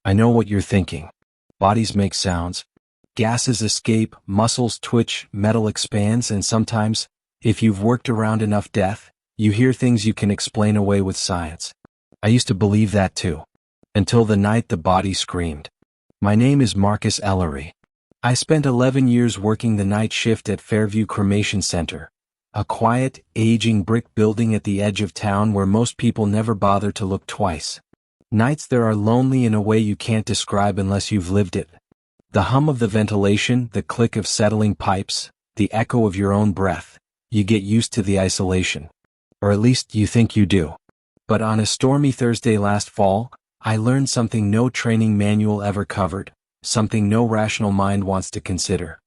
I know what you're thinking. Bodies make sounds. Gases escape, muscles twitch, metal expands, and sometimes, if you've worked around enough death, you hear things you can explain away with science. I used to believe that too. Until the night the body screamed. My name is Marcus Ellery. I spent 11 years working the night shift at Fairview Cremation Center, a quiet, aging brick building at the edge of town where most people never bother to look twice. Nights there are lonely in a way you can't describe unless you've lived it. The hum of the ventilation, the click of settling pipes, the echo of your own breath. You get used to the isolation. Or at least you think you do. But on a stormy Thursday last fall, I learned something no training manual ever covered, something no rational mind wants to consider.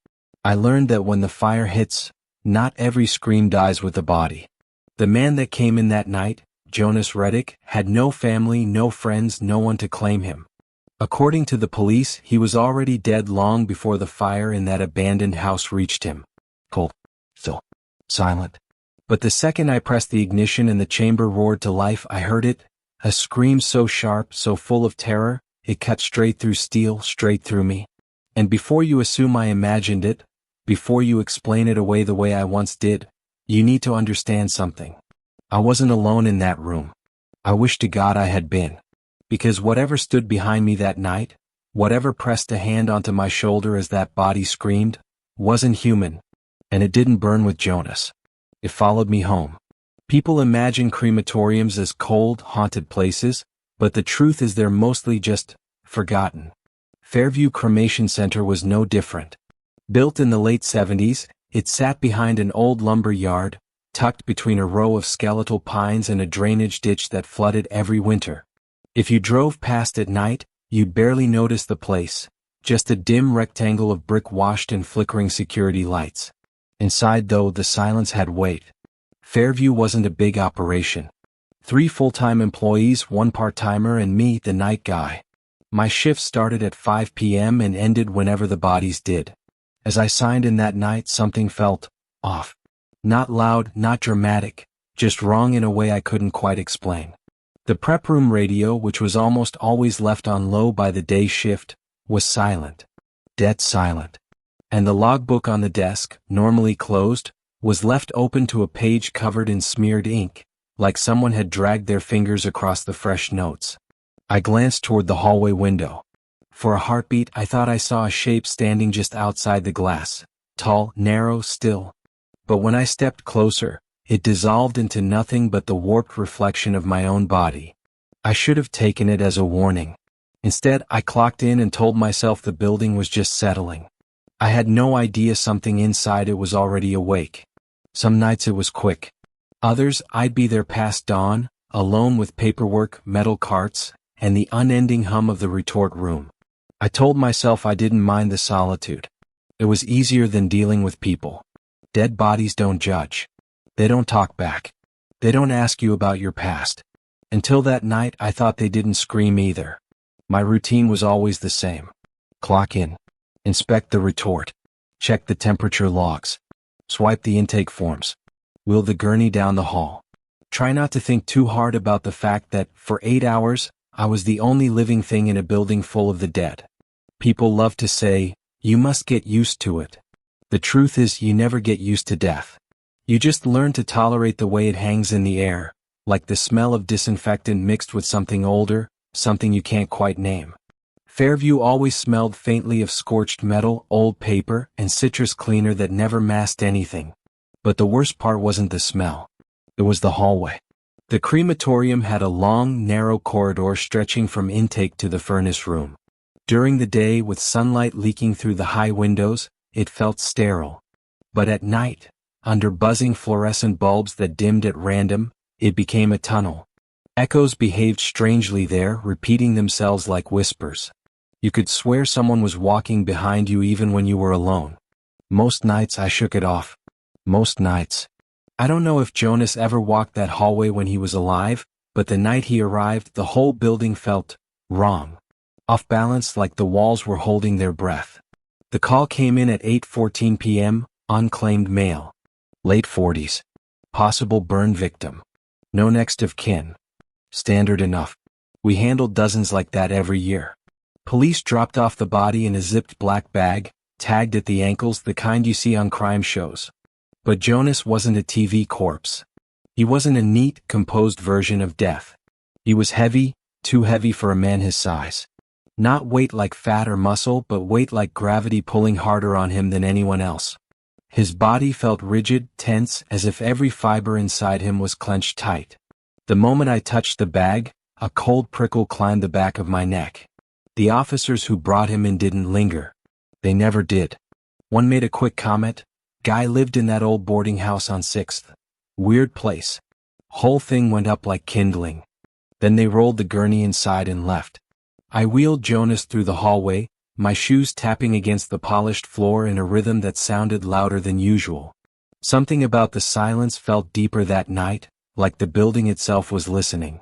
I learned that when the fire hits, not every scream dies with the body. The man that came in that night, Jonas Reddick, had no family, no friends, no one to claim him. According to the police, he was already dead long before the fire in that abandoned house reached him. Cold, still, silent. But the second I pressed the ignition and the chamber roared to life, I heard it, a scream so sharp, so full of terror, it cut straight through steel, straight through me. And before you assume I imagined it, before you explain it away the way I once did, you need to understand something. I wasn't alone in that room. I wish to God I had been. Because whatever stood behind me that night, whatever pressed a hand onto my shoulder as that body screamed, wasn't human. And it didn't burn with Jonas. It followed me home. People imagine crematoriums as cold, haunted places, but the truth is they're mostly just forgotten. Fairview Cremation Center was no different. Built in the late 70s, it sat behind an old lumber yard, tucked between a row of skeletal pines and a drainage ditch that flooded every winter. If you drove past at night, you'd barely notice the place, just a dim rectangle of brick washed in flickering security lights. Inside, though, the silence had weight. Fairview wasn't a big operation. 3 full-time employees, 1 part-timer, and me, the night guy. My shift started at 5 p.m. and ended whenever the bodies did. As I signed in that night, something felt off. Not loud, not dramatic, just wrong in a way I couldn't quite explain. The prep room radio, which was almost always left on low by the day shift, was silent. Dead silent. And the logbook on the desk, normally closed, was left open to a page covered in smeared ink, like someone had dragged their fingers across the fresh notes. I glanced toward the hallway window. For a heartbeat, I thought I saw a shape standing just outside the glass, tall, narrow, still. But when I stepped closer, it dissolved into nothing but the warped reflection of my own body. I should have taken it as a warning. Instead, I clocked in and told myself the building was just settling. I had no idea something inside it was already awake. Some nights it was quick. Others, I'd be there past dawn, alone with paperwork, metal carts, and the unending hum of the retort room. I told myself I didn't mind the solitude. It was easier than dealing with people. Dead bodies don't judge. They don't talk back. They don't ask you about your past. Until that night, I thought they didn't scream either. My routine was always the same. Clock in. Inspect the retort. Check the temperature logs. Swipe the intake forms. Wheel the gurney down the hall. Try not to think too hard about the fact that, for 8 hours, I was the only living thing in a building full of the dead. People love to say, you must get used to it. The truth is, you never get used to death. You just learn to tolerate the way it hangs in the air, like the smell of disinfectant mixed with something older, something you can't quite name. Fairview always smelled faintly of scorched metal, old paper, and citrus cleaner that never masked anything. But the worst part wasn't the smell. It was the hallway. The crematorium had a long, narrow corridor stretching from intake to the furnace room. During the day, with sunlight leaking through the high windows, it felt sterile. But at night, under buzzing fluorescent bulbs that dimmed at random, it became a tunnel. Echoes behaved strangely there, repeating themselves like whispers. You could swear someone was walking behind you even when you were alone. Most nights I shook it off. Most nights. I don't know if Jonas ever walked that hallway when he was alive, but the night he arrived, the whole building felt wrong. Off balance, like the walls were holding their breath. The call came in at 8:14 p.m., unclaimed mail. Late 40s. Possible burn victim. No next of kin. Standard enough. We handled dozens like that every year. Police dropped off the body in a zipped black bag, tagged at the ankles, the kind you see on crime shows. But Jonas wasn't a TV corpse. He wasn't a neat, composed version of death. He was heavy, too heavy for a man his size. Not weight like fat or muscle, but weight like gravity pulling harder on him than anyone else. His body felt rigid, tense, as if every fiber inside him was clenched tight. The moment I touched the bag, a cold prickle climbed the back of my neck. The officers who brought him in didn't linger. They never did. One made a quick comment, "Guy lived in that old boarding house on 6th. Weird place." Whole thing went up like kindling. Then they rolled the gurney inside and left. I wheeled Jonas through the hallway, my shoes tapping against the polished floor in a rhythm that sounded louder than usual. Something about the silence felt deeper that night, like the building itself was listening.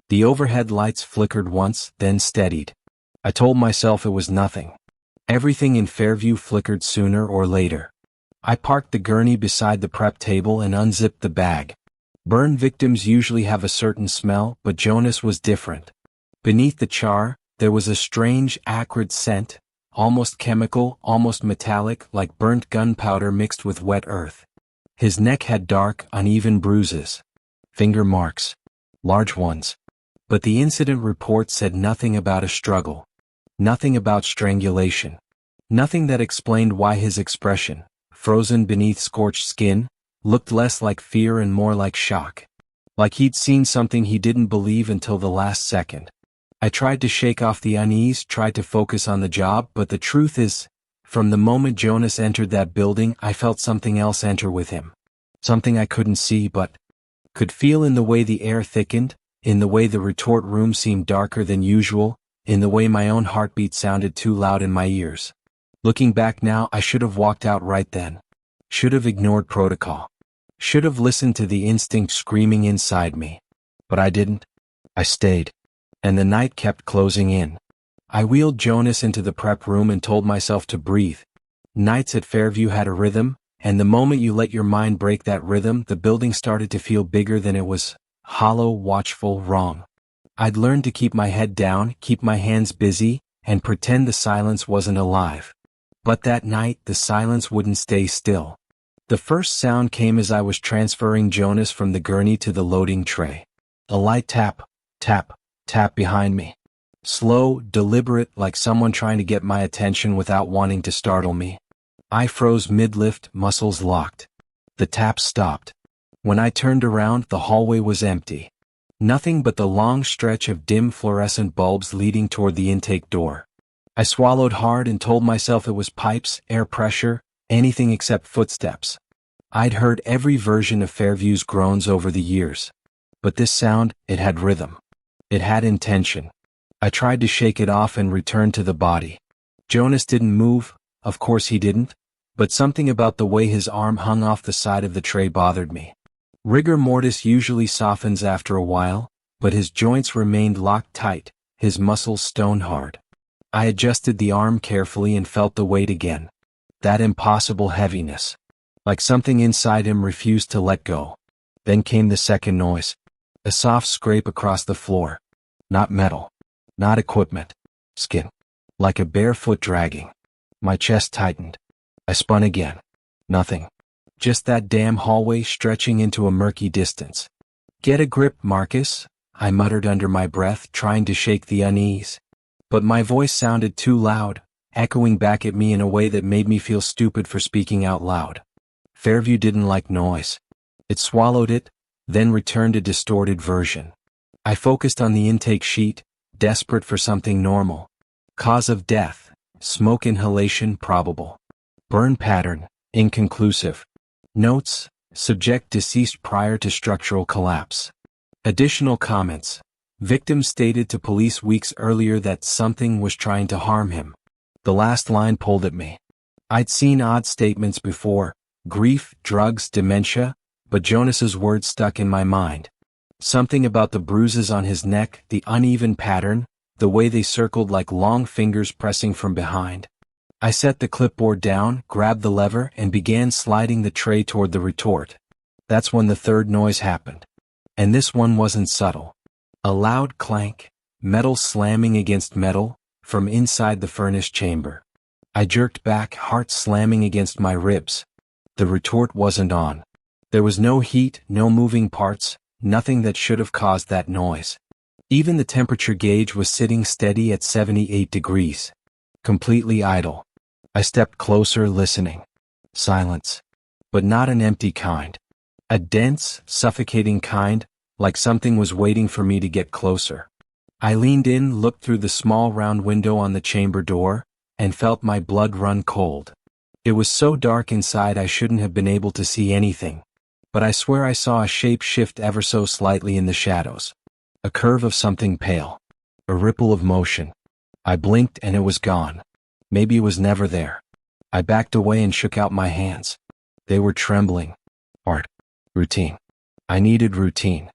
The overhead lights flickered once, then steadied. I told myself it was nothing. Everything in Fairview flickered sooner or later. I parked the gurney beside the prep table and unzipped the bag. Burn victims usually have a certain smell, but Jonas was different. Beneath the char, there was a strange, acrid scent, almost chemical, almost metallic, like burnt gunpowder mixed with wet earth. His neck had dark, uneven bruises. Finger marks. Large ones. But the incident report said nothing about a struggle. Nothing about strangulation. Nothing that explained why his expression, frozen beneath scorched skin, looked less like fear and more like shock. Like he'd seen something he didn't believe until the last second. I tried to shake off the unease, tried to focus on the job, but the truth is, from the moment Jonas entered that building, I felt something else enter with him. Something I couldn't see but could feel, in the way the air thickened, in the way the retort room seemed darker than usual, in the way my own heartbeat sounded too loud in my ears. Looking back now, I should have walked out right then. Should have ignored protocol. Should have listened to the instinct screaming inside me. But I didn't. I stayed. And the night kept closing in. I wheeled Jonas into the prep room and told myself to breathe. Nights at Fairview had a rhythm, and the moment you let your mind break that rhythm, the building started to feel bigger than it was. Hollow, watchful, wrong. I'd learned to keep my head down, keep my hands busy, and pretend the silence wasn't alive. But that night, the silence wouldn't stay still. The first sound came as I was transferring Jonas from the gurney to the loading tray. A light tap, tap, tap behind me. Slow, deliberate, like someone trying to get my attention without wanting to startle me. I froze mid-lift, muscles locked. The tap stopped. When I turned around, the hallway was empty. Nothing but the long stretch of dim fluorescent bulbs leading toward the intake door. I swallowed hard and told myself it was pipes, air pressure, anything except footsteps. I'd heard every version of Fairview's groans over the years. But this sound, it had rhythm. It had intention. I tried to shake it off and return to the body. Jonas didn't move, of course he didn't, but something about the way his arm hung off the side of the tray bothered me. Rigor mortis usually softens after a while, but his joints remained locked tight, his muscles stone hard. I adjusted the arm carefully and felt the weight again. That impossible heaviness. Like something inside him refused to let go. Then came the second noise. A soft scrape across the floor. Not metal. Not equipment. Skin. Like a bare foot dragging. My chest tightened. I spun again. Nothing. Just that damn hallway stretching into a murky distance. "Get a grip, Marcus," I muttered under my breath, trying to shake the unease. But my voice sounded too loud, echoing back at me in a way that made me feel stupid for speaking out loud. Fairview didn't like noise. It swallowed it, then returned a distorted version. I focused on the intake sheet, desperate for something normal. Cause of death, smoke inhalation probable. Burn pattern, inconclusive. Notes, subject deceased prior to structural collapse. Additional comments. Victim stated to police weeks earlier that something was trying to harm him. The last line pulled at me. I'd seen odd statements before, grief, drugs, dementia, but Jonas's words stuck in my mind. Something about the bruises on his neck, the uneven pattern, the way they circled like long fingers pressing from behind. I set the clipboard down, grabbed the lever, and began sliding the tray toward the retort. That's when the third noise happened. And this one wasn't subtle. A loud clank, metal slamming against metal, from inside the furnace chamber. I jerked back, heart slamming against my ribs. The retort wasn't on. There was no heat, no moving parts, nothing that should have caused that noise. Even the temperature gauge was sitting steady at 78 degrees. Completely idle. I stepped closer, listening. Silence. But not an empty kind. A dense, suffocating kind, like something was waiting for me to get closer. I leaned in, looked through the small round window on the chamber door, and felt my blood run cold. It was so dark inside I shouldn't have been able to see anything. But I swear I saw a shape shift ever so slightly in the shadows. A curve of something pale. A ripple of motion. I blinked and it was gone. Maybe it was never there. I backed away and shook out my hands. They were trembling. Art. Routine. I needed routine.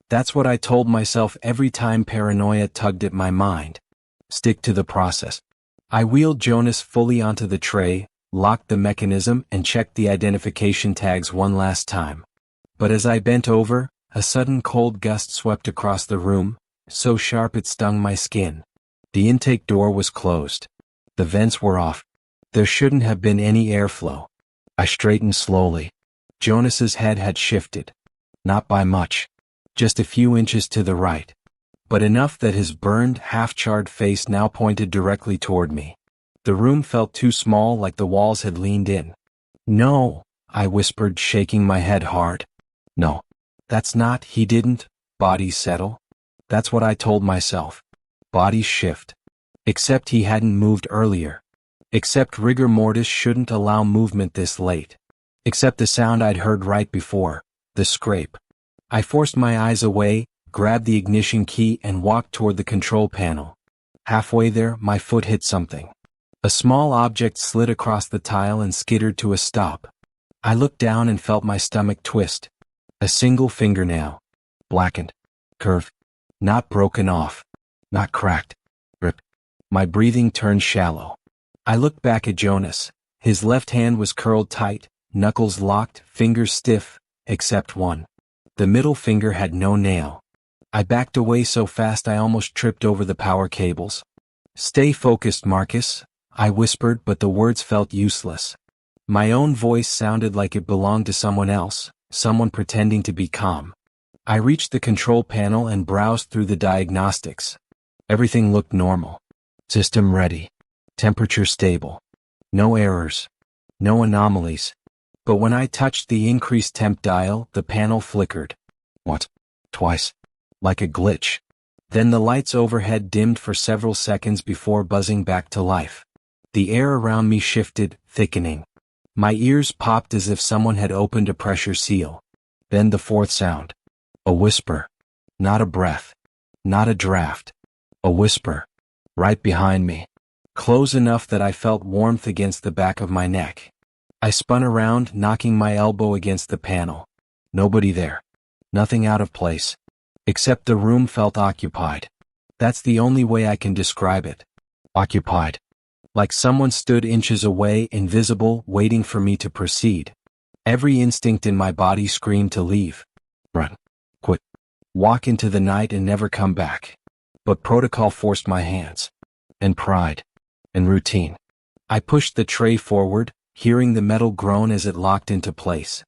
That's what I told myself every time paranoia tugged at my mind. Stick to the process. I wheeled Jonas fully onto the tray, locked the mechanism, and checked the identification tags one last time. But as I bent over, a sudden cold gust swept across the room, so sharp it stung my skin. The intake door was closed. The vents were off. There shouldn't have been any airflow. I straightened slowly. Jonas's head had shifted. Not by much. Just a few inches to the right. But enough that his burned, half-charred face now pointed directly toward me. The room felt too small, like the walls had leaned in. "No," I whispered, shaking my head hard. "No. That's not," he didn't. "Bodies settle." That's what I told myself. Bodies shift. Except he hadn't moved earlier. Except rigor mortis shouldn't allow movement this late. Except the sound I'd heard right before, the scrape. I forced my eyes away, grabbed the ignition key and walked toward the control panel. Halfway there, my foot hit something. A small object slid across the tile and skittered to a stop. I looked down and felt my stomach twist. A single fingernail. Blackened. Curved. Not broken off. Not cracked. Rip. My breathing turned shallow. I looked back at Jonas. His left hand was curled tight, knuckles locked, fingers stiff, except one. The middle finger had no nail. I backed away so fast I almost tripped over the power cables. "Stay focused, Marcus," I whispered, but the words felt useless. My own voice sounded like it belonged to someone else, someone pretending to be calm. I reached the control panel and browsed through the diagnostics. Everything looked normal. System ready. Temperature stable. No errors. No anomalies. But when I touched the increased temp dial, the panel flickered. What? Twice. Like a glitch. Then the lights overhead dimmed for several seconds before buzzing back to life. The air around me shifted, thickening. My ears popped as if someone had opened a pressure seal. Then the fourth sound. A whisper. Not a breath. Not a draft. A whisper. Right behind me. Close enough that I felt warmth against the back of my neck. I spun around, knocking my elbow against the panel. Nobody there. Nothing out of place. Except the room felt occupied. That's the only way I can describe it. Occupied. Like someone stood inches away, invisible, waiting for me to proceed. Every instinct in my body screamed to leave. Run. Quit. Walk into the night and never come back. But protocol forced my hands. And pride. And routine. I pushed the tray forward, hearing the metal groan as it locked into place.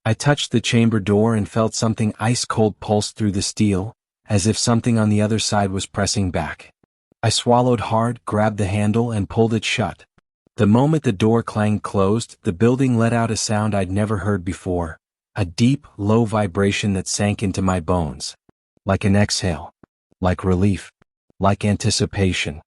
I touched the chamber door and felt something ice-cold pulse through the steel, as if something on the other side was pressing back. I swallowed hard, grabbed the handle, and pulled it shut. The moment the door clanged closed, the building let out a sound I'd never heard before, a deep, low vibration that sank into my bones. Like an exhale. Like relief. Like anticipation.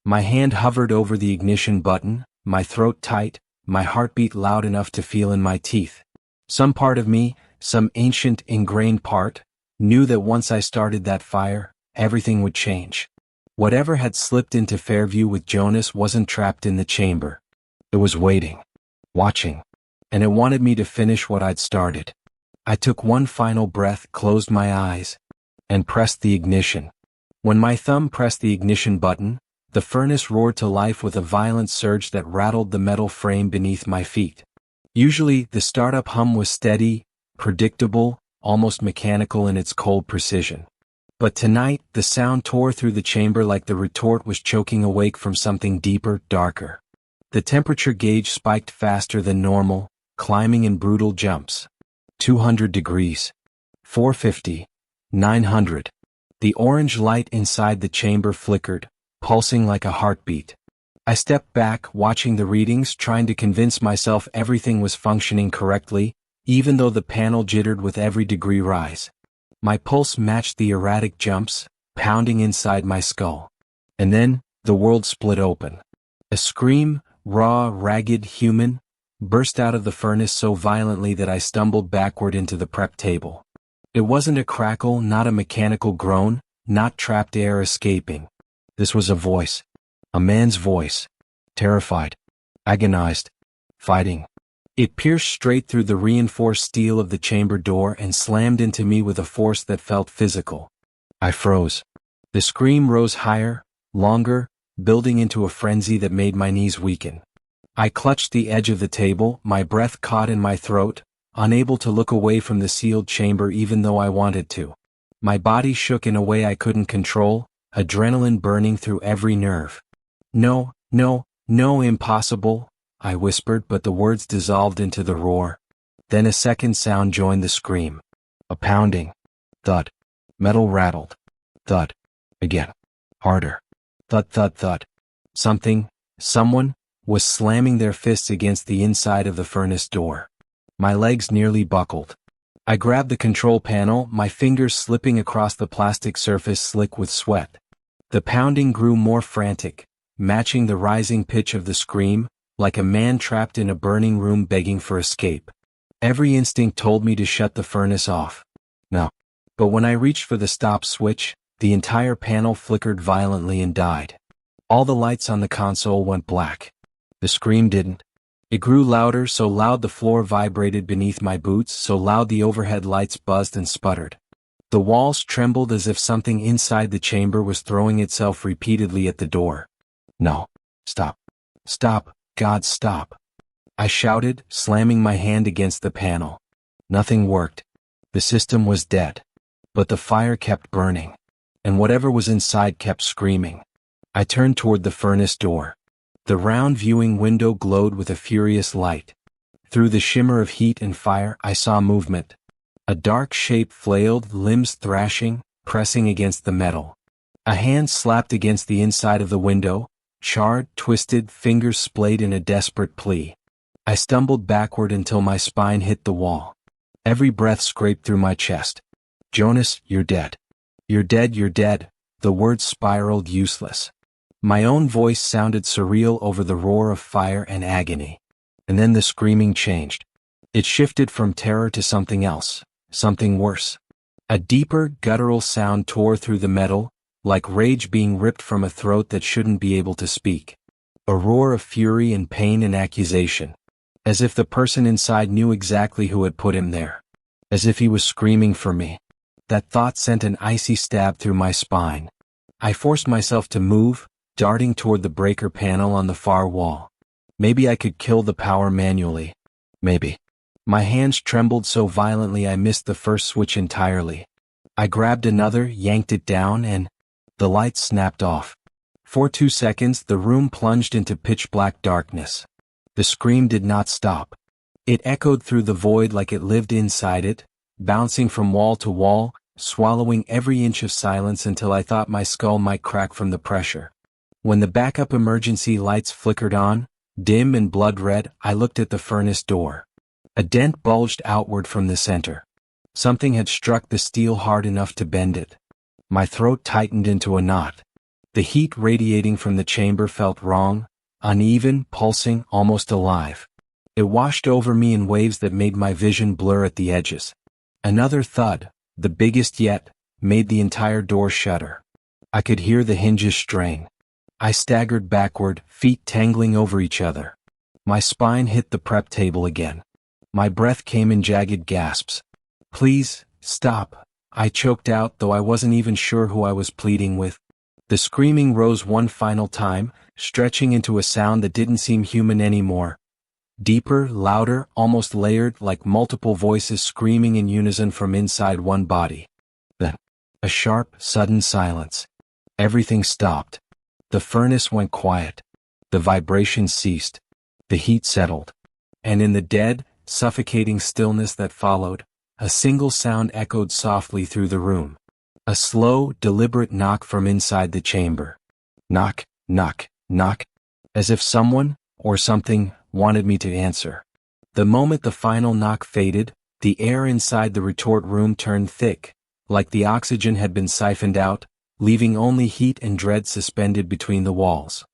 My hand hovered over the ignition button, my throat tight, my heartbeat loud enough to feel in my teeth. Some part of me, some ancient, ingrained part, knew that once I started that fire, everything would change. Whatever had slipped into Fairview with Jonas wasn't trapped in the chamber. It was waiting. Watching. And it wanted me to finish what I'd started. I took one final breath, closed my eyes, and pressed the ignition. When my thumb pressed the ignition button, the furnace roared to life with a violent surge that rattled the metal frame beneath my feet. Usually, the startup hum was steady, predictable, almost mechanical in its cold precision. But tonight, the sound tore through the chamber like the retort was choking awake from something deeper, darker. The temperature gauge spiked faster than normal, climbing in brutal jumps. 200 degrees. 450. 900. The orange light inside the chamber flickered, pulsing like a heartbeat. I stepped back, watching the readings, trying to convince myself everything was functioning correctly, even though the panel jittered with every degree rise. My pulse matched the erratic jumps, pounding inside my skull. And then, the world split open. A scream, raw, ragged, human, burst out of the furnace so violently that I stumbled backward into the prep table. It wasn't a crackle, not a mechanical groan, not trapped air escaping. This was a voice. A man's voice. Terrified. Agonized. Fighting. It pierced straight through the reinforced steel of the chamber door and slammed into me with a force that felt physical. I froze. The scream rose higher, longer, building into a frenzy that made my knees weaken. I clutched the edge of the table, my breath caught in my throat, unable to look away from the sealed chamber even though I wanted to. My body shook in a way I couldn't control, adrenaline burning through every nerve. No, no, no, impossible, I whispered, but the words dissolved into the roar. Then a second sound joined the scream. A pounding. Thud. Metal rattled. Thud. Again. Harder. Thud, thud, thud. Someone, was slamming their fists against the inside of the furnace door. My legs nearly buckled. I grabbed the control panel, my fingers slipping across the plastic surface slick with sweat. The pounding grew more frantic, matching the rising pitch of the scream, like a man trapped in a burning room begging for escape. Every instinct told me to shut the furnace off. No. But when I reached for the stop switch, the entire panel flickered violently and died. All the lights on the console went black. The scream didn't. It grew louder, so loud the floor vibrated beneath my boots, so loud the overhead lights buzzed and sputtered. The walls trembled as if something inside the chamber was throwing itself repeatedly at the door. No. Stop. Stop. God, stop. I shouted, slamming my hand against the panel. Nothing worked. The system was dead. But the fire kept burning. And whatever was inside kept screaming. I turned toward the furnace door. The round viewing window glowed with a furious light. Through the shimmer of heat and fire, I saw movement. A dark shape flailed, limbs thrashing, pressing against the metal. A hand slapped against the inside of the window, charred, twisted, fingers splayed in a desperate plea. I stumbled backward until my spine hit the wall. Every breath scraped through my chest. Jonas, you're dead. You're dead, you're dead. The words spiraled useless. My own voice sounded surreal over the roar of fire and agony. And then the screaming changed. It shifted from terror to something else, something worse. A deeper, guttural sound tore through the metal, like rage being ripped from a throat that shouldn't be able to speak. A roar of fury and pain and accusation. As if the person inside knew exactly who had put him there. As if he was screaming for me. That thought sent an icy stab through my spine. I forced myself to move, darting toward the breaker panel on the far wall. Maybe I could kill the power manually. Maybe. My hands trembled so violently I missed the first switch entirely. I grabbed another, yanked it down, and the lights snapped off. For 2 seconds, the room plunged into pitch-black darkness. The scream did not stop. It echoed through the void like it lived inside it, bouncing from wall to wall, swallowing every inch of silence until I thought my skull might crack from the pressure. When the backup emergency lights flickered on, dim and blood-red, I looked at the furnace door. A dent bulged outward from the center. Something had struck the steel hard enough to bend it. My throat tightened into a knot. The heat radiating from the chamber felt wrong, uneven, pulsing, almost alive. It washed over me in waves that made my vision blur at the edges. Another thud, the biggest yet, made the entire door shudder. I could hear the hinges strain. I staggered backward, feet tangling over each other. My spine hit the prep table again. My breath came in jagged gasps. Please, stop, I choked out, though I wasn't even sure who I was pleading with. The screaming rose one final time, stretching into a sound that didn't seem human anymore. Deeper, louder, almost layered, like multiple voices screaming in unison from inside one body. A sharp, sudden silence. Everything stopped. The furnace went quiet. The vibration ceased. The heat settled. And in the dead, suffocating stillness that followed, a single sound echoed softly through the room. A slow, deliberate knock from inside the chamber. Knock, knock, knock. As if someone, or something, wanted me to answer. The moment the final knock faded, the air inside the retort room turned thick, like the oxygen had been siphoned out, leaving only heat and dread suspended between the walls.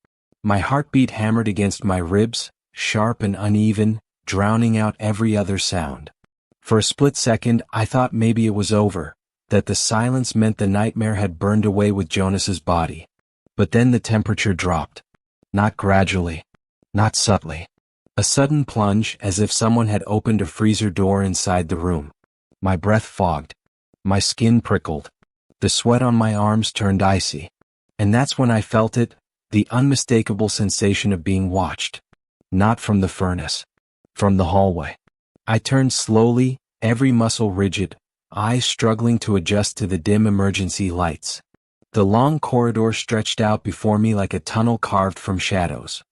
My heartbeat hammered against my ribs, sharp and uneven, drowning out every other sound. For a split second, I thought maybe it was over, that the silence meant the nightmare had burned away with Jonas's body. But then the temperature dropped. Not gradually. Not subtly. A sudden plunge, as if someone had opened a freezer door inside the room. My breath fogged. My skin prickled. The sweat on my arms turned icy. And that's when I felt it, the unmistakable sensation of being watched. Not from the furnace. From the hallway. I turned slowly, every muscle rigid, eyes struggling to adjust to the dim emergency lights. The long corridor stretched out before me like a tunnel carved from shadows.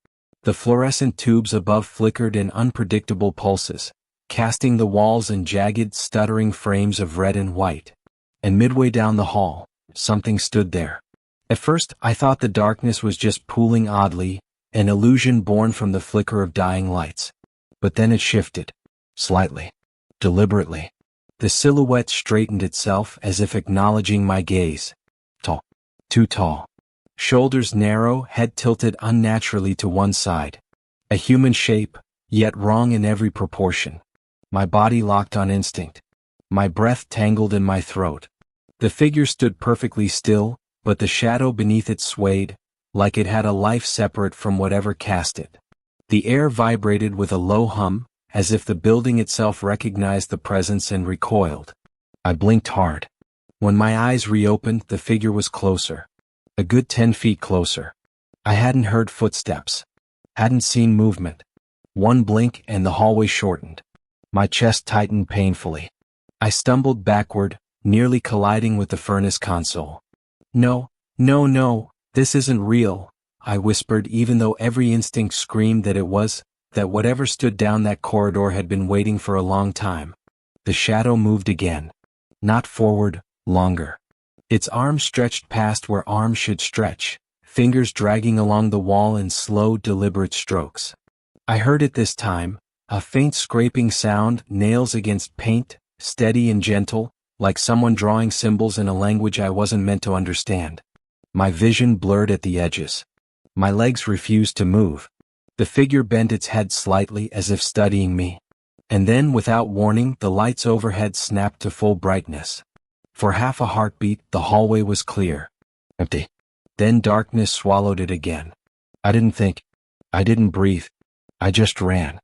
The fluorescent tubes above flickered in unpredictable pulses, casting the walls in jagged, stuttering frames of red and white. And midway down the hall, something stood there. At first, I thought the darkness was just pooling oddly, an illusion born from the flicker of dying lights. But then it shifted. Slightly. Deliberately. The silhouette straightened itself as if acknowledging my gaze. Tall. Too tall. Shoulders narrow, head tilted unnaturally to one side. A human shape, yet wrong in every proportion. My body locked on instinct. My breath tangled in my throat. The figure stood perfectly still, but the shadow beneath it swayed, like it had a life separate from whatever cast it. The air vibrated with a low hum, as if the building itself recognized the presence and recoiled. I blinked hard. When my eyes reopened, the figure was closer. A good 10 feet closer. I hadn't heard footsteps. Hadn't seen movement. One blink and the hallway shortened. My chest tightened painfully. I stumbled backward, nearly colliding with the furnace console. No, no, no, this isn't real, I whispered, even though every instinct screamed that it was, that whatever stood down that corridor had been waiting for a long time. The shadow moved again. Not forward, longer. Its arms stretched past where arms should stretch, fingers dragging along the wall in slow, deliberate strokes. I heard it this time, a faint scraping sound, nails against paint, steady and gentle, like someone drawing symbols in a language I wasn't meant to understand. My vision blurred at the edges. My legs refused to move. The figure bent its head slightly as if studying me. And then, without warning, the lights overhead snapped to full brightness. For half a heartbeat, the hallway was clear. Empty. Then darkness swallowed it again. I didn't think. I didn't breathe. I just ran.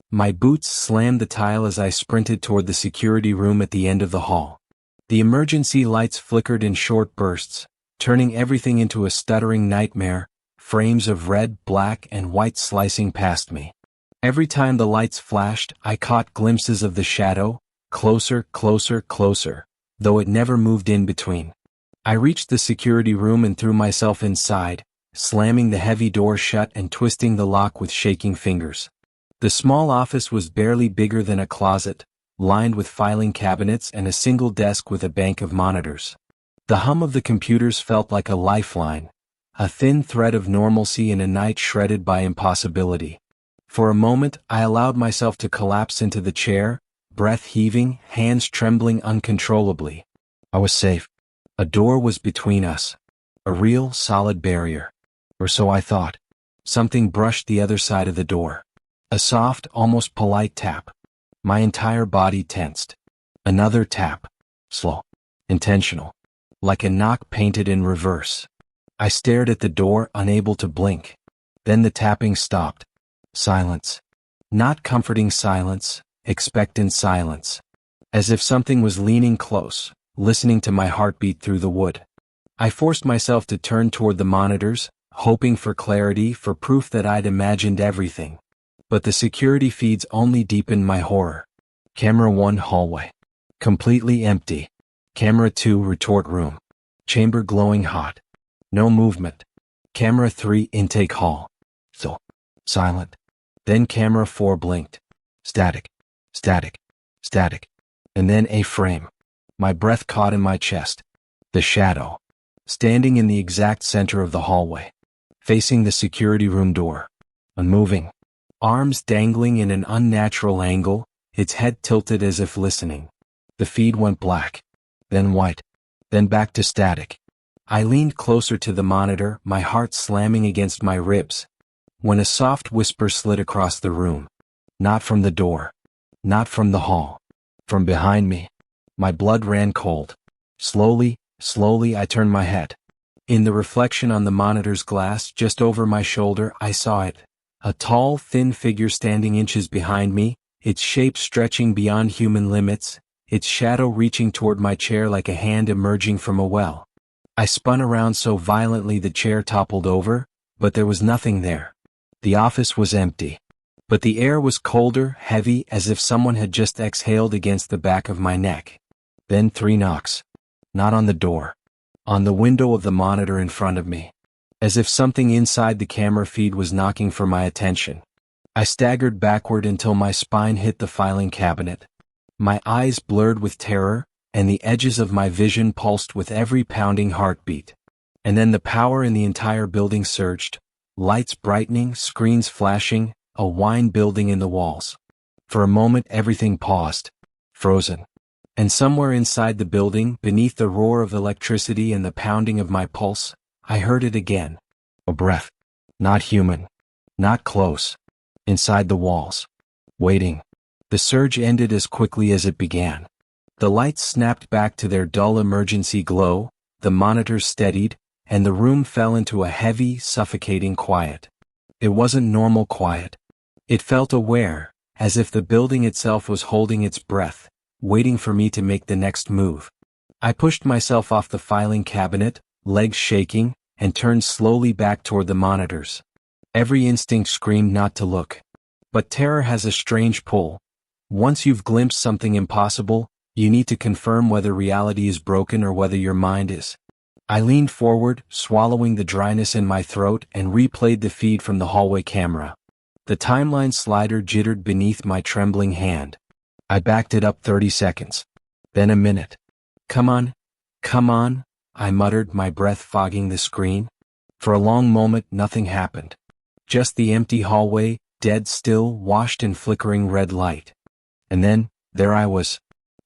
My boots slammed the tile as I sprinted toward the security room at the end of the hall. The emergency lights flickered in short bursts, turning everything into a stuttering nightmare, frames of red, black, and white slicing past me. Every time the lights flashed, I caught glimpses of the shadow, closer, closer, closer, though it never moved in between. I reached the security room and threw myself inside, slamming the heavy door shut and twisting the lock with shaking fingers. The small office was barely bigger than a closet, lined with filing cabinets and a single desk with a bank of monitors. The hum of the computers felt like a lifeline, a thin thread of normalcy in a night shredded by impossibility. For a moment, I allowed myself to collapse into the chair, breath heaving, hands trembling uncontrollably. I was safe. A door was between us. A real, solid barrier. Or so I thought. Something brushed the other side of the door. A soft, almost polite tap. My entire body tensed. Another tap. Slow. Intentional. Like a knock painted in reverse. I stared at the door, unable to blink. Then the tapping stopped. Silence. Not comforting silence, expectant silence. As if something was leaning close, listening to my heartbeat through the wood. I forced myself to turn toward the monitors, hoping for clarity, for proof that I'd imagined everything. But the security feeds only deepened my horror. Camera 1 hallway. Completely empty. Camera 2 retort room. Chamber glowing hot. No movement. Camera 3 intake hall. So silent. Then camera 4 blinked. Static. Static. Static. And then a frame. My breath caught in my chest. The shadow. Standing in the exact center of the hallway. Facing the security room door. Unmoving. Arms dangling in an unnatural angle, its head tilted as if listening. The feed went black. Then white. Then back to static. I leaned closer to the monitor, my heart slamming against my ribs, when a soft whisper slid across the room. Not from the door. Not from the hall. From behind me. My blood ran cold. Slowly I turned my head. In the reflection on the monitor's glass just over my shoulder, I saw it. A tall, thin figure standing inches behind me, its shape stretching beyond human limits, its shadow reaching toward my chair like a hand emerging from a well. I spun around so violently the chair toppled over, but there was nothing there. The office was empty. But the air was colder, heavy, as if someone had just exhaled against the back of my neck. Then 3 knocks. Not on the door. On the window of the monitor in front of me. As if something inside the camera feed was knocking for my attention. I staggered backward until my spine hit the filing cabinet. My eyes blurred with terror, and the edges of my vision pulsed with every pounding heartbeat. And then the power in the entire building surged. Lights brightening, screens flashing, a whine building in the walls. For a moment everything paused. Frozen. And somewhere inside the building, beneath the roar of electricity and the pounding of my pulse, I heard it again. A breath. Not human. Not close. Inside the walls. Waiting. The surge ended as quickly as it began. The lights snapped back to their dull emergency glow, the monitors steadied, and the room fell into a heavy, suffocating quiet. It wasn't normal quiet. It felt aware, as if the building itself was holding its breath, waiting for me to make the next move. I pushed myself off the filing cabinet, legs shaking, and turned slowly back toward the monitors. Every instinct screamed not to look. But terror has a strange pull. Once you've glimpsed something impossible, you need to confirm whether reality is broken or whether your mind is. I leaned forward, swallowing the dryness in my throat, and replayed the feed from the hallway camera. The timeline slider jittered beneath my trembling hand. I backed it up 30 seconds. Then a minute. Come on, I muttered, my breath fogging the screen. For a long moment nothing happened. Just the empty hallway, dead still, washed in flickering red light. And then, there I was.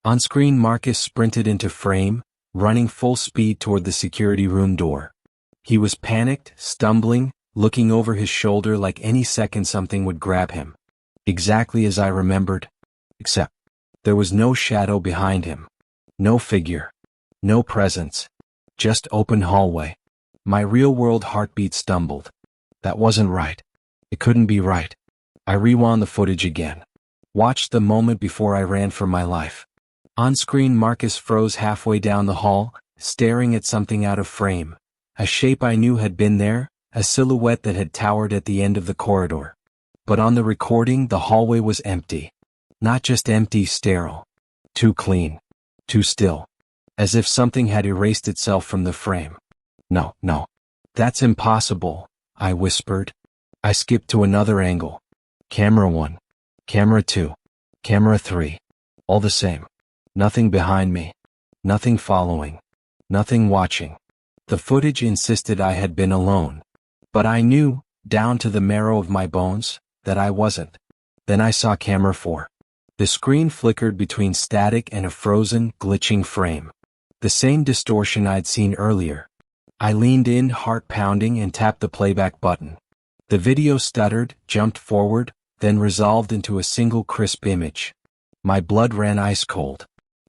On screen Marcus sprinted into frame, running full speed toward the security room door. He was panicked, stumbling, looking over his shoulder like any second something would grab him. Exactly as I remembered. Except, there was no shadow behind him. No figure. No presence. Just open hallway. My real-world heartbeat stumbled. That wasn't right. It couldn't be right. I rewound the footage again. Watched the moment before I ran for my life. On screen Marcus froze halfway down the hall, staring at something out of frame. A shape I knew had been there, a silhouette that had towered at the end of the corridor. But on the recording the hallway was empty. Not just empty, sterile. Too clean. Too still. As if something had erased itself from the frame. No. That's impossible, I whispered. I skipped to another angle. Camera 1. Camera 2. Camera 3. All the same. Nothing behind me. Nothing following. Nothing watching. The footage insisted I had been alone. But I knew, down to the marrow of my bones, that I wasn't. Then I saw camera 4. The screen flickered between static and a frozen, glitching frame. The same distortion I'd seen earlier. I leaned in, heart pounding, and tapped the playback button. The video stuttered, jumped forward, then resolved into a single crisp image. My blood ran ice cold.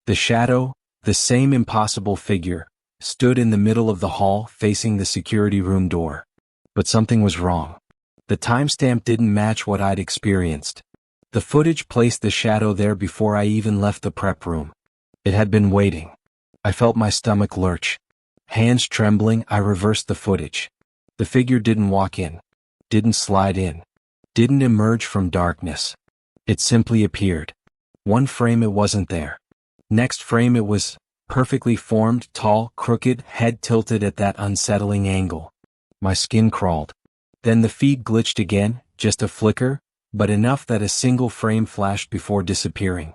The shadow, the same impossible figure, stood in the middle of the hall facing the security room door. But something was wrong. The timestamp didn't match what I'd experienced. The footage placed the shadow there before I even left the prep room. It had been waiting. I felt my stomach lurch. Hands trembling, I reversed the footage. The figure didn't walk in. Didn't slide in. Didn't emerge from darkness. It simply appeared. One frame it wasn't there. Next frame it was Perfectly formed, tall, crooked, head tilted at that unsettling angle. My skin crawled. Then the feed glitched again, just a flicker, but enough that a single frame flashed before disappearing.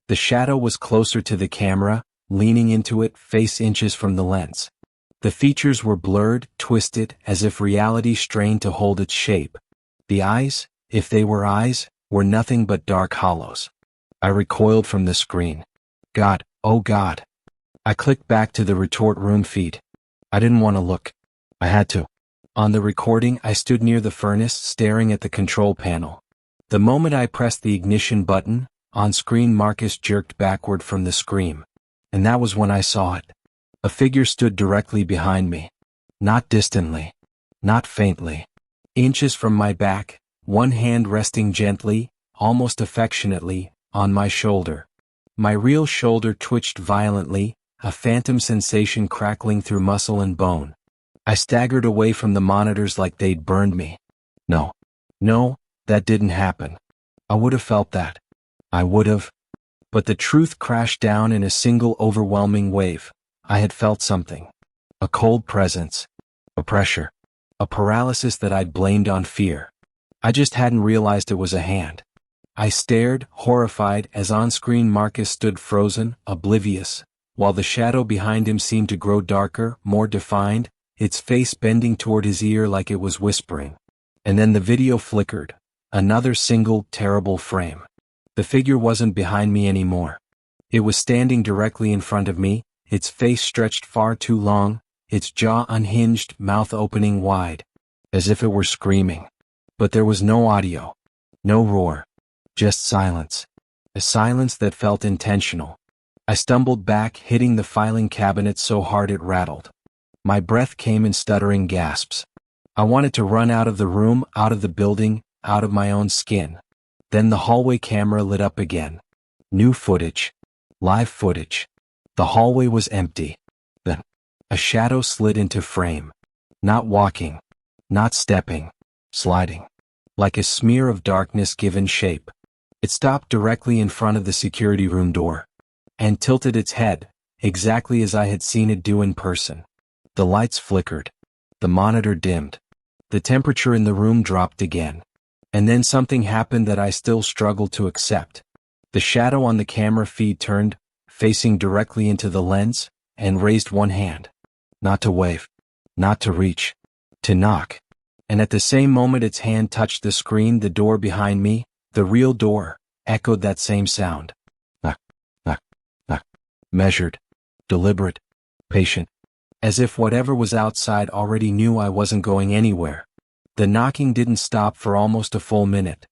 The shadow was closer to the camera, leaning into it, face inches from the lens. The features were blurred, twisted, as if reality strained to hold its shape. The eyes, if they were eyes, were nothing but dark hollows. I recoiled from the screen. God, oh God. I clicked back to the retort room feed. I didn't want to look. I had to. On the recording, I stood near the furnace, staring at the control panel. The moment I pressed the ignition button, on-screen Marcus jerked backward from the scream. And that was when I saw it. A figure stood directly behind me. Not distantly. Not faintly. Inches from my back, one hand resting gently, almost affectionately, on my shoulder. My real shoulder twitched violently, a phantom sensation crackling through muscle and bone. I staggered away from the monitors like they'd burned me. No, that didn't happen. I would have felt that. I would have. But the truth crashed down in a single overwhelming wave. I had felt something. A cold presence. A pressure. A paralysis that I'd blamed on fear. I just hadn't realized it was a hand. I stared, horrified, as on-screen Marcus stood frozen, oblivious, while the shadow behind him seemed to grow darker, more defined, its face bending toward his ear like it was whispering. And then the video flickered. Another single, terrible frame. The figure wasn't behind me anymore. It was standing directly in front of me, its face stretched far too long, its jaw unhinged, mouth opening wide, as if it were screaming. But there was no audio. No roar. Just silence. A silence that felt intentional. I stumbled back, hitting the filing cabinet so hard it rattled. My breath came in stuttering gasps. I wanted to run out of the room, out of the building, out of my own skin. Then the hallway camera lit up again. New footage. Live footage. The hallway was empty. Then, a shadow slid into frame. Not walking. Not stepping. Sliding. Like a smear of darkness given shape. It stopped directly in front of the security room door. And tilted its head, exactly as I had seen it do in person. The lights flickered. The monitor dimmed. The temperature in the room dropped again. And then something happened that I still struggled to accept. The shadow on the camera feed turned, facing directly into the lens, and raised one hand. Not to wave. Not to reach. To knock. And at the same moment its hand touched the screen, the door behind me, the real door, echoed that same sound. Knock, knock, knock. Measured. Deliberate. Patient. As if whatever was outside already knew I wasn't going anywhere. The knocking didn't stop for almost a full minute.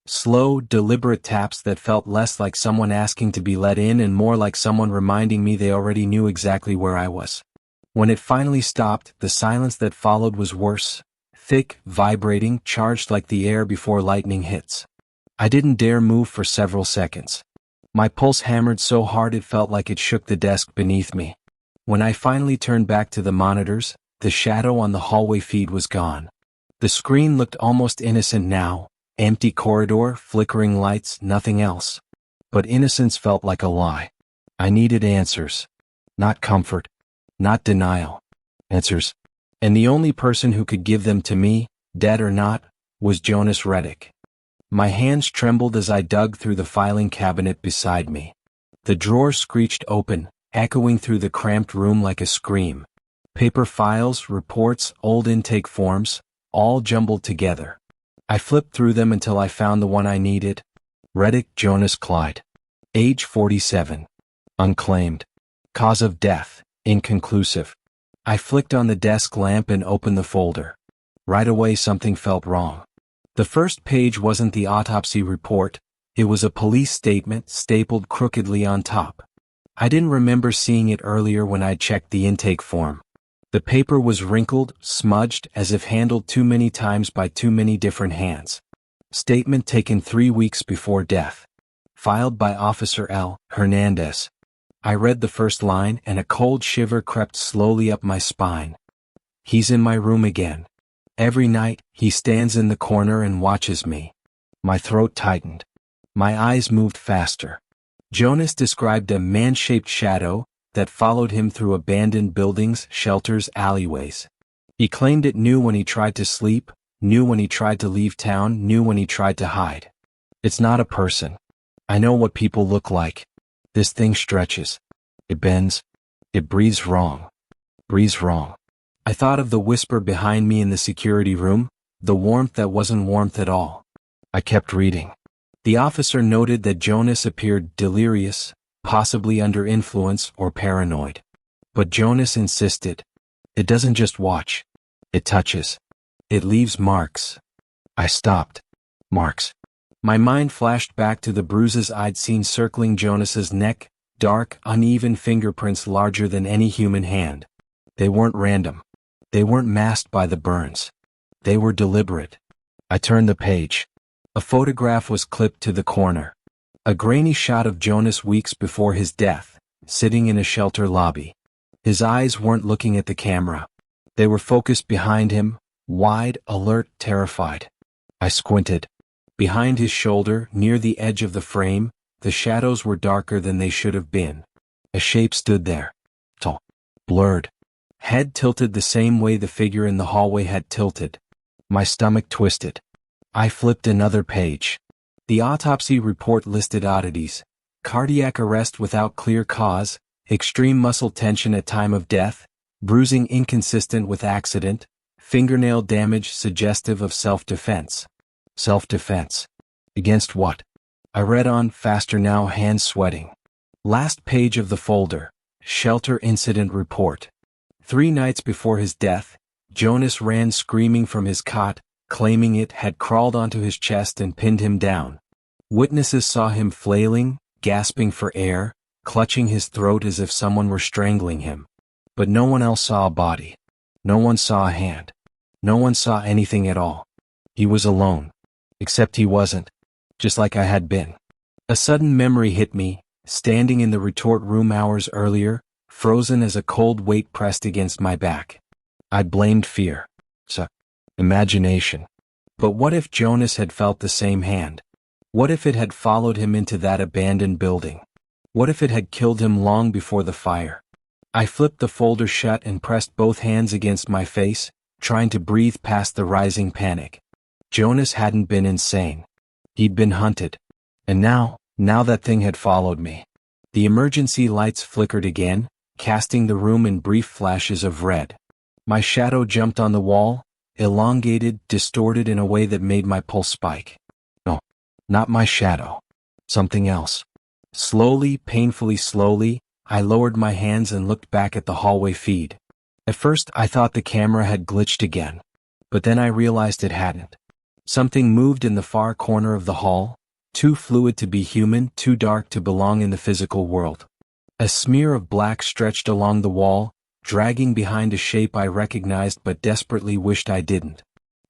Slow, deliberate taps that felt less like someone asking to be let in and more like someone reminding me they already knew exactly where I was. When it finally stopped, the silence that followed was worse. Thick, vibrating, charged like the air before lightning hits. I didn't dare move for several seconds. My pulse hammered so hard it felt like it shook the desk beneath me. When I finally turned back to the monitors, the shadow on the hallway feed was gone. The screen looked almost innocent now, empty corridor, flickering lights, nothing else. But innocence felt like a lie. I needed answers. Not comfort. Not denial. Answers. And the only person who could give them to me, dead or not, was Jonas Reddick. My hands trembled as I dug through the filing cabinet beside me. The drawer screeched open, echoing through the cramped room like a scream. Paper files, reports, old intake forms, all jumbled together. I flipped through them until I found the one I needed. Reddick Jonas Clyde. Age 47. Unclaimed. Cause of death, inconclusive. I flicked on the desk lamp and opened the folder. Right away something felt wrong. The first page wasn't the autopsy report, it was a police statement stapled crookedly on top. I didn't remember seeing it earlier when I checked the intake form. The paper was wrinkled, smudged, as if handled too many times by too many different hands. Statement taken 3 weeks before death. Filed by Officer L. Hernandez. I read the first line and a cold shiver crept slowly up my spine. He's in my room again. Every night, he stands in the corner and watches me. My throat tightened. My eyes moved faster. Jonas described a man-shaped shadow, that followed him through abandoned buildings, shelters, alleyways. He claimed it knew when he tried to sleep, knew when he tried to leave town, knew when he tried to hide. It's not a person. I know what people look like. This thing stretches. It bends. It breathes wrong. Breathes wrong. I thought of the whisper behind me in the security room, the warmth that wasn't warmth at all. I kept reading. The officer noted that Jonas appeared delirious, possibly under influence or paranoid. But Jonas insisted. It doesn't just watch. It touches. It leaves marks. I stopped. Marks. My mind flashed back to the bruises I'd seen circling Jonas's neck, dark, uneven fingerprints larger than any human hand. They weren't random. They weren't masked by the burns. They were deliberate. I turned the page. A photograph was clipped to the corner. A grainy shot of Jonas weeks before his death, sitting in a shelter lobby. His eyes weren't looking at the camera. They were focused behind him, wide, alert, terrified. I squinted. Behind his shoulder, near the edge of the frame, the shadows were darker than they should have been. A shape stood there. Tall. Blurred. Head tilted the same way the figure in the hallway had tilted. My stomach twisted. I flipped another page. The autopsy report listed oddities. Cardiac arrest without clear cause, extreme muscle tension at time of death, bruising inconsistent with accident, fingernail damage suggestive of self-defense. Self-defense. Against what? I read on, faster now, hands sweating. Last page of the folder. Shelter incident report. 3 nights before his death, Jonas ran screaming from his cot, claiming it had crawled onto his chest and pinned him down. Witnesses saw him flailing, gasping for air, clutching his throat as if someone were strangling him. But no one else saw a body. No one saw a hand. No one saw anything at all. He was alone. Except he wasn't. Just like I had been. A sudden memory hit me, standing in the retort room hours earlier, frozen as a cold weight pressed against my back. I blamed fear. Imagination. But what if Jonas had felt the same hand? What if it had followed him into that abandoned building? What if it had killed him long before the fire? I flipped the folder shut and pressed both hands against my face, trying to breathe past the rising panic. Jonas hadn't been insane. He'd been hunted. And now that thing had followed me. The emergency lights flickered again, casting the room in brief flashes of red. My shadow jumped on the wall, elongated, distorted in a way that made my pulse spike. No, not my shadow. Something else. Slowly, painfully slowly, I lowered my hands and looked back at the hallway feed. At first, I thought the camera had glitched again. But then I realized it hadn't. Something moved in the far corner of the hall, too fluid to be human, too dark to belong in the physical world. A smear of black stretched along the wall, dragging behind a shape I recognized but desperately wished I didn't.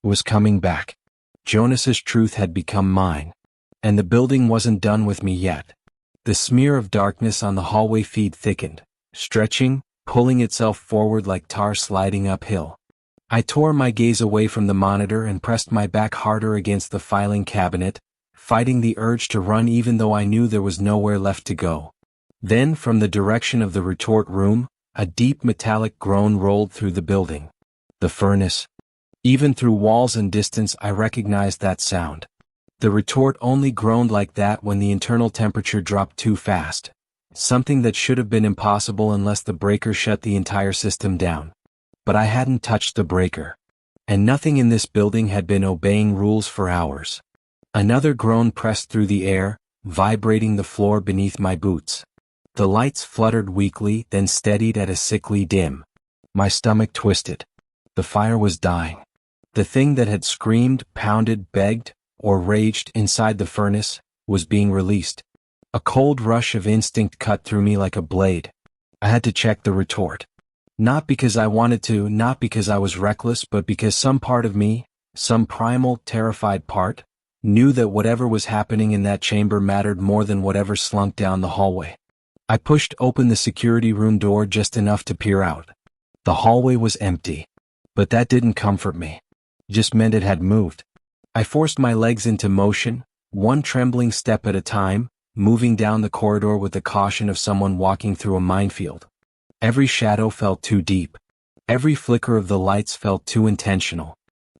It was coming back. Jonas's truth had become mine. And the building wasn't done with me yet. The smear of darkness on the hallway feed thickened, stretching, pulling itself forward like tar sliding uphill. I tore my gaze away from the monitor and pressed my back harder against the filing cabinet, fighting the urge to run even though I knew there was nowhere left to go. Then, from the direction of the retort room, a deep metallic groan rolled through the building. The furnace. Even through walls and distance I recognized that sound. The retort only groaned like that when the internal temperature dropped too fast. Something that should have been impossible unless the breaker shut the entire system down. But I hadn't touched the breaker. And nothing in this building had been obeying rules for hours. Another groan pressed through the air, vibrating the floor beneath my boots. The lights fluttered weakly, then steadied at a sickly dim. My stomach twisted. The fire was dying. The thing that had screamed, pounded, begged, or raged inside the furnace was being released. A cold rush of instinct cut through me like a blade. I had to check the retort. Not because I wanted to, not because I was reckless, but because some part of me, some primal, terrified part, knew that whatever was happening in that chamber mattered more than whatever slunk down the hallway. I pushed open the security room door just enough to peer out. The hallway was empty. But that didn't comfort me. It just meant it had moved. I forced my legs into motion, one trembling step at a time, moving down the corridor with the caution of someone walking through a minefield. Every shadow felt too deep. Every flicker of the lights felt too intentional.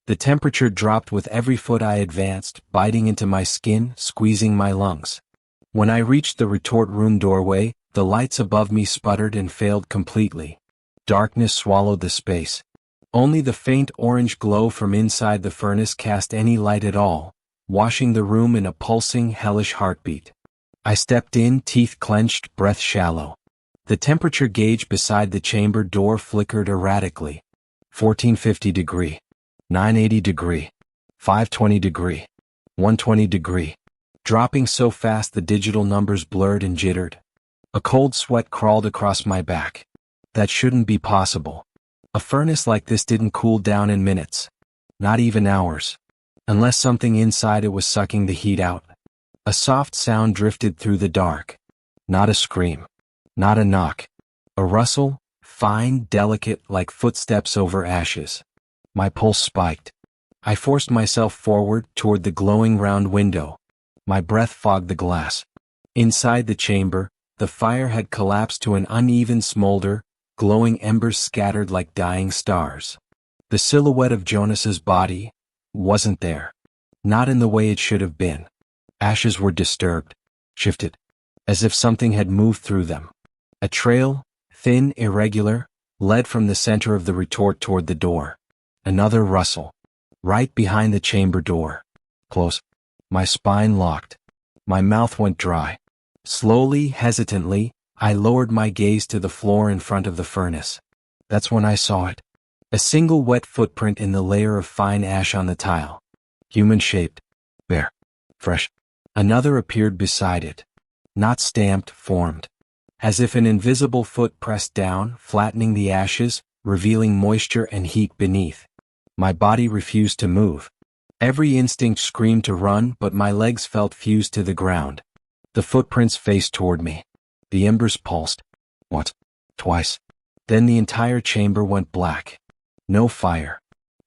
The temperature dropped with every foot I advanced, biting into my skin, squeezing my lungs. When I reached the retort room doorway, the lights above me sputtered and failed completely. Darkness swallowed the space. Only the faint orange glow from inside the furnace cast any light at all, washing the room in a pulsing, hellish heartbeat. I stepped in, teeth clenched, breath shallow. The temperature gauge beside the chamber door flickered erratically. 1450 degree, 980 degree, 520 degree, 120 degree. Dropping so fast the digital numbers blurred and jittered. A cold sweat crawled across my back. That shouldn't be possible. A furnace like this didn't cool down in minutes. Not even hours. Unless something inside it was sucking the heat out. A soft sound drifted through the dark. Not a scream. Not a knock. A rustle, fine, delicate, like footsteps over ashes. My pulse spiked. I forced myself forward toward the glowing round window. My breath fogged the glass. Inside the chamber, the fire had collapsed to an uneven smolder, glowing embers scattered like dying stars. The silhouette of Jonas's body wasn't there. Not in the way it should have been. Ashes were disturbed, shifted, as if something had moved through them. A trail, thin, irregular, led from the center of the retort toward the door. Another rustle. Right behind the chamber door. Close. My spine locked. My mouth went dry. Slowly, hesitantly, I lowered my gaze to the floor in front of the furnace. That's when I saw it. A single wet footprint in the layer of fine ash on the tile. Human-shaped. Bare. Fresh. Another appeared beside it. Not stamped, formed. As if an invisible foot pressed down, flattening the ashes, revealing moisture and heat beneath. My body refused to move. Every instinct screamed to run, but my legs felt fused to the ground. The footprints faced toward me. The embers pulsed. Once. Twice. Then the entire chamber went black. No fire.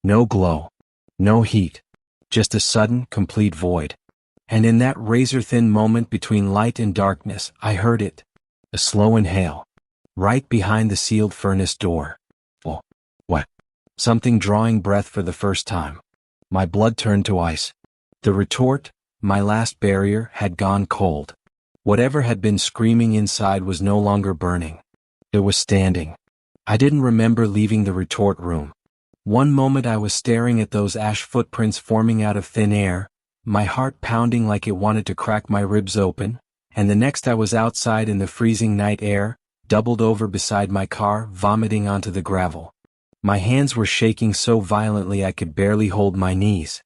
No glow. No heat. Just a sudden, complete void. And in that razor-thin moment between light and darkness, I heard it. A slow inhale. Right behind the sealed furnace door. Oh. What? Something drawing breath for the first time. My blood turned to ice. The retort, my last barrier, had gone cold. Whatever had been screaming inside was no longer burning. It was standing. I didn't remember leaving the retort room. One moment I was staring at those ash footprints forming out of thin air, my heart pounding like it wanted to crack my ribs open, and the next I was outside in the freezing night air, doubled over beside my car, vomiting onto the gravel. My hands were shaking so violently I could barely hold my knees.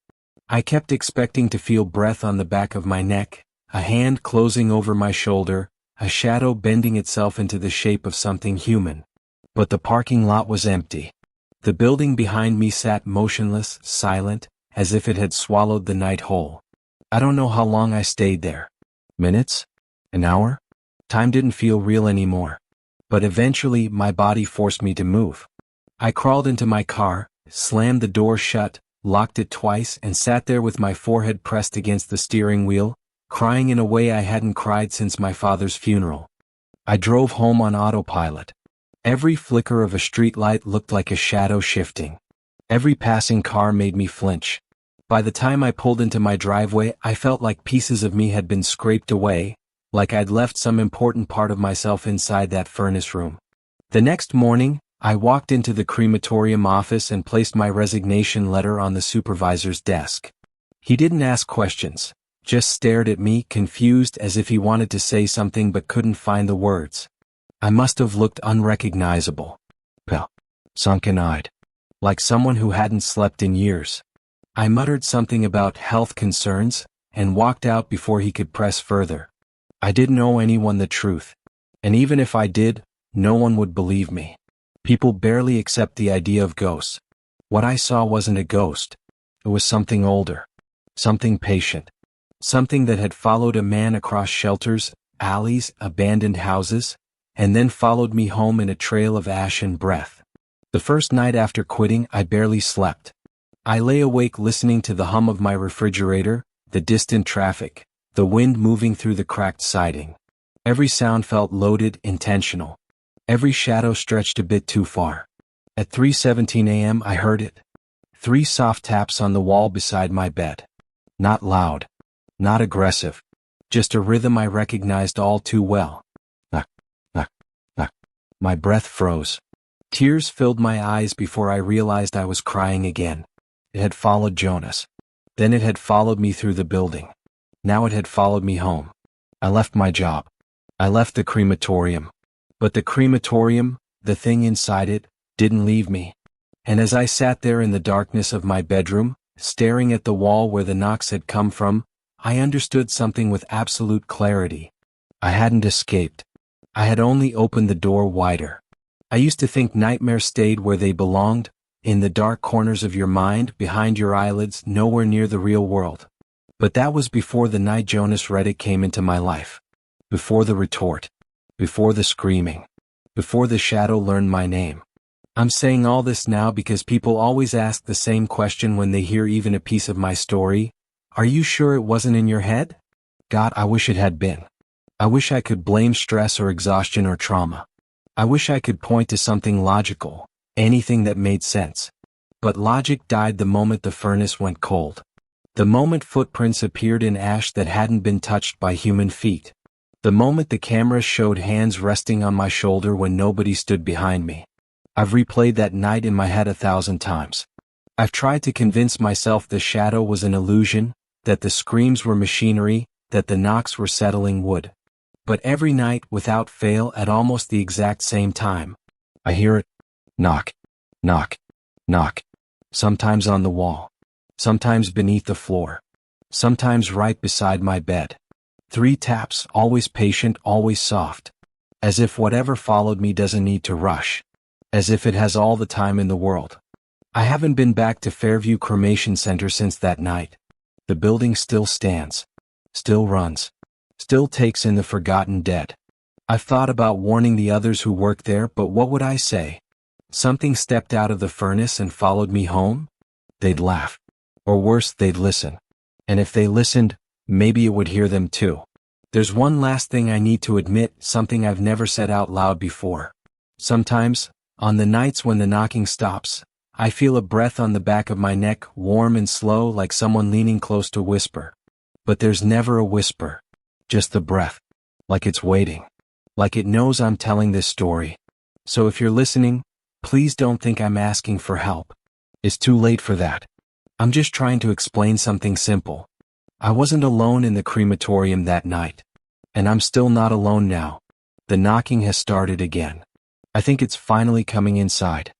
I kept expecting to feel breath on the back of my neck, a hand closing over my shoulder, a shadow bending itself into the shape of something human. But the parking lot was empty. The building behind me sat motionless, silent, as if it had swallowed the night whole. I don't know how long I stayed there. Minutes? An hour? Time didn't feel real anymore. But eventually my body forced me to move. I crawled into my car, slammed the door shut, locked it twice, and sat there with my forehead pressed against the steering wheel, crying in a way I hadn't cried since my father's funeral. I drove home on autopilot. Every flicker of a streetlight looked like a shadow shifting. Every passing car made me flinch. By the time I pulled into my driveway, I felt like pieces of me had been scraped away, like I'd left some important part of myself inside that furnace room. The next morning, I walked into the crematorium office and placed my resignation letter on the supervisor's desk. He didn't ask questions, just stared at me, confused, as if he wanted to say something but couldn't find the words. I must have looked unrecognizable. Pale, sunken-eyed, like someone who hadn't slept in years. I muttered something about health concerns, and walked out before he could press further. I didn't owe anyone the truth, and even if I did, no one would believe me. People barely accept the idea of ghosts. What I saw wasn't a ghost. It was something older. Something patient. Something that had followed a man across shelters, alleys, abandoned houses, and then followed me home in a trail of ash and breath. The first night after quitting, I barely slept. I lay awake listening to the hum of my refrigerator, the distant traffic, the wind moving through the cracked siding. Every sound felt loaded, intentional. Every shadow stretched a bit too far. At 3:17 a.m. I heard it. 3 soft taps on the wall beside my bed. Not loud. Not aggressive. Just a rhythm I recognized all too well. Knock, knock, knock. My breath froze. Tears filled my eyes before I realized I was crying again. It had followed Jonas. Then it had followed me through the building. Now it had followed me home. I left my job. I left the crematorium. But the crematorium, the thing inside it, didn't leave me. And as I sat there in the darkness of my bedroom, staring at the wall where the knocks had come from, I understood something with absolute clarity. I hadn't escaped. I had only opened the door wider. I used to think nightmares stayed where they belonged, in the dark corners of your mind, behind your eyelids, nowhere near the real world. But that was before the night Jonas Reddick came into my life. Before the retort. Before the screaming. Before the shadow learned my name. I'm saying all this now because people always ask the same question when they hear even a piece of my story. Are you sure it wasn't in your head? God, I wish it had been. I wish I could blame stress or exhaustion or trauma. I wish I could point to something logical, anything that made sense. But logic died the moment the furnace went cold. The moment footprints appeared in ash that hadn't been touched by human feet. The moment the camera showed hands resting on my shoulder when nobody stood behind me. I've replayed that night in my head 1,000 times. I've tried to convince myself the shadow was an illusion, that the screams were machinery, that the knocks were settling wood. But every night, without fail, at almost the exact same time, I hear it. Knock, knock, knock. Sometimes on the wall. Sometimes beneath the floor. Sometimes right beside my bed. 3 taps, always patient, always soft. As if whatever followed me doesn't need to rush. As if it has all the time in the world. I haven't been back to Fairview Cremation Center since that night. The building still stands. Still runs. Still takes in the forgotten dead. I've thought about warning the others who work there, but what would I say? Something stepped out of the furnace and followed me home? They'd laugh. Or worse, they'd listen. And if they listened, maybe it would hear them too. There's one last thing I need to admit, something I've never said out loud before. Sometimes, on the nights when the knocking stops, I feel a breath on the back of my neck, warm and slow, like someone leaning close to whisper. But there's never a whisper. Just the breath. Like it's waiting. Like it knows I'm telling this story. So if you're listening, please don't think I'm asking for help. It's too late for that. I'm just trying to explain something simple. I wasn't alone in the crematorium that night. And I'm still not alone now. The knocking has started again. I think it's finally coming inside.